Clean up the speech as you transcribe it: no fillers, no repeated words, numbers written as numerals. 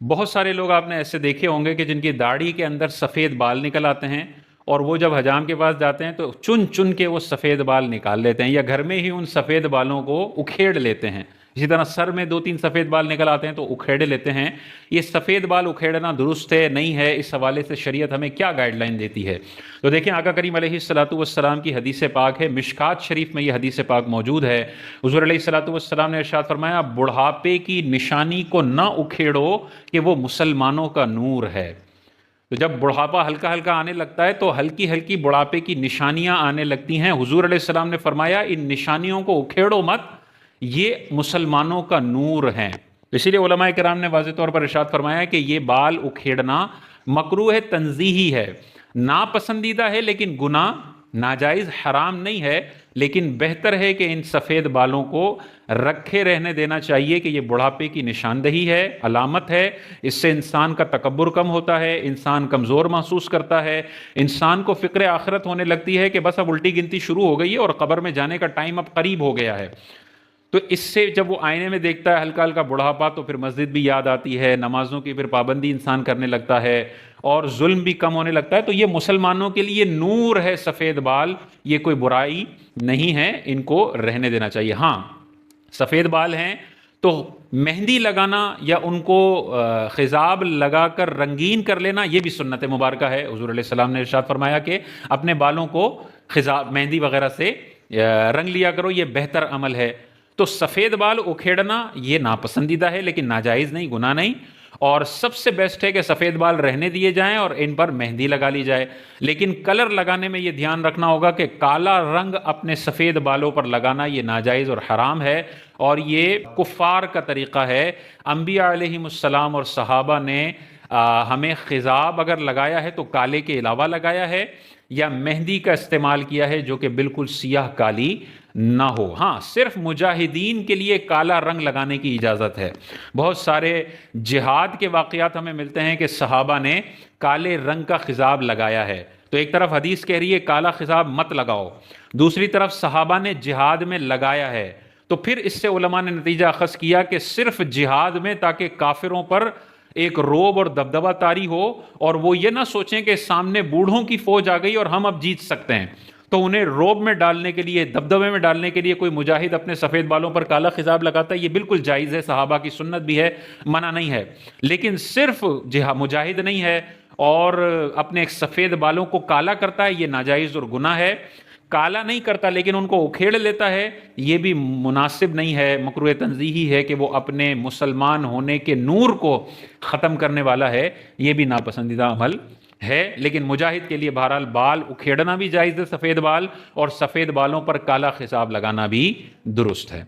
بہت سارے لوگ آپ نے ایسے دیکھے ہوں گے کہ جن کی داڑھی کے اندر سفید بال نکل آتے ہیں، اور وہ جب حجام کے پاس جاتے ہیں تو چن چن کے وہ سفید بال نکال لیتے ہیں، یا گھر میں ہی ان سفید بالوں کو اکھیڑ لیتے ہیں۔ اسی طرح سر میں دو تین سفید بال نکل آتے ہیں تو اکھیڑ لیتے ہیں۔ یہ سفید بال اکھیڑنا درست ہے نہیں ہے، اس حوالے سے شریعت ہمیں کیا گائیڈ لائن دیتی ہے؟ تو دیکھیں، آقا کریم علیہ الصلوۃ والسلام کی حدیث پاک ہے، مشکات شریف میں یہ حدیث پاک موجود ہے۔ حضور علیہ الصلوۃ والسلام نے ارشاد فرمایا، بڑھاپے کی نشانی کو نہ اکھیڑو کہ وہ مسلمانوں کا نور ہے۔ تو جب بڑھاپا ہلکا ہلکا آنے لگتا ہے تو ہلکی ہلکی بڑھاپے کی نشانیاں آنے لگتی ہیں، حضور علیہ السلام نے فرمایا ان نشانیوں کو اکھیڑو مت، یہ مسلمانوں کا نور ہیں۔ اسی لیے علماء کرام نے واضح طور پر ارشاد فرمایا کہ یہ بال اکھیڑنا مکروہ ہے، تنزیہی ہے، ناپسندیدہ ہے، لیکن گناہ، ناجائز، حرام نہیں ہے، لیکن بہتر ہے کہ ان سفید بالوں کو رکھے رہنے دینا چاہیے کہ یہ بڑھاپے کی نشاندہی ہے، علامت ہے۔ اس سے انسان کا تکبر کم ہوتا ہے، انسان کمزور محسوس کرتا ہے، انسان کو فکر آخرت ہونے لگتی ہے کہ بس اب الٹی گنتی شروع ہو گئی ہے اور قبر میں جانے کا ٹائم اب قریب ہو گیا ہے۔ تو اس سے جب وہ آئینے میں دیکھتا ہے ہلکا ہلکا بڑھاپا، تو پھر مسجد بھی یاد آتی ہے، نمازوں کی پھر پابندی انسان کرنے لگتا ہے، اور ظلم بھی کم ہونے لگتا ہے۔ تو یہ مسلمانوں کے لیے نور ہے سفید بال، یہ کوئی برائی نہیں ہے، ان کو رہنے دینا چاہیے۔ ہاں، سفید بال ہیں تو مہندی لگانا یا ان کو خضاب لگا کر رنگین کر لینا، یہ بھی سنت مبارکہ ہے۔ حضور علیہ السلام نے ارشاد فرمایا کہ اپنے بالوں کو خضاب، مہندی وغیرہ سے رنگ لیا کرو، یہ بہتر عمل ہے۔ تو سفید بال اکھیڑنا یہ ناپسندیدہ ہے، لیکن ناجائز نہیں، گناہ نہیں، اور سب سے بیسٹ ہے کہ سفید بال رہنے دیے جائیں اور ان پر مہندی لگا لی جائے۔ لیکن کلر لگانے میں یہ دھیان رکھنا ہوگا کہ کالا رنگ اپنے سفید بالوں پر لگانا یہ ناجائز اور حرام ہے، اور یہ کفار کا طریقہ ہے۔ انبیاء علیہم السلام اور صحابہ نے ہمیں خضاب اگر لگایا ہے تو کالے کے علاوہ لگایا ہے، یا مہندی کا استعمال کیا ہے جو کہ بالکل سیاہ کالی نہ ہو۔ ہاں، صرف مجاہدین کے لیے کالا رنگ لگانے کی اجازت ہے۔ بہت سارے جہاد کے واقعات ہمیں ملتے ہیں کہ صحابہ نے کالے رنگ کا خضاب لگایا ہے۔ تو ایک طرف حدیث کہہ رہی ہے کالا خضاب مت لگاؤ، دوسری طرف صحابہ نے جہاد میں لگایا ہے، تو پھر اس سے علماء نے نتیجہ اخذ کیا کہ صرف جہاد میں، تاکہ کافروں پر ایک روب اور دبدبہ طاری ہو، اور وہ یہ نہ سوچیں کہ سامنے بوڑھوں کی فوج آ گئی اور ہم اب جیت سکتے ہیں، تو انہیں روب میں ڈالنے کے لیے، دبدبے میں ڈالنے کے لیے کوئی مجاہد اپنے سفید بالوں پر کالا خضاب لگاتا ہے، یہ بالکل جائز ہے، صحابہ کی سنت بھی ہے، منع نہیں ہے۔ لیکن صرف مجاہد نہیں ہے اور اپنے ایک سفید بالوں کو کالا کرتا ہے، یہ ناجائز اور گناہ ہے۔ کالا نہیں کرتا لیکن ان کو اکھیڑ لیتا ہے، یہ بھی مناسب نہیں ہے، مکروہ تنزیہی ہے کہ وہ اپنے مسلمان ہونے کے نور کو ختم کرنے والا ہے، یہ بھی ناپسندیدہ عمل ہے۔ لیکن مجاہد کے لیے بہرحال بال اکھیڑنا بھی جائز ہے، سفید بال، اور سفید بالوں پر کالا خضاب لگانا بھی درست ہے۔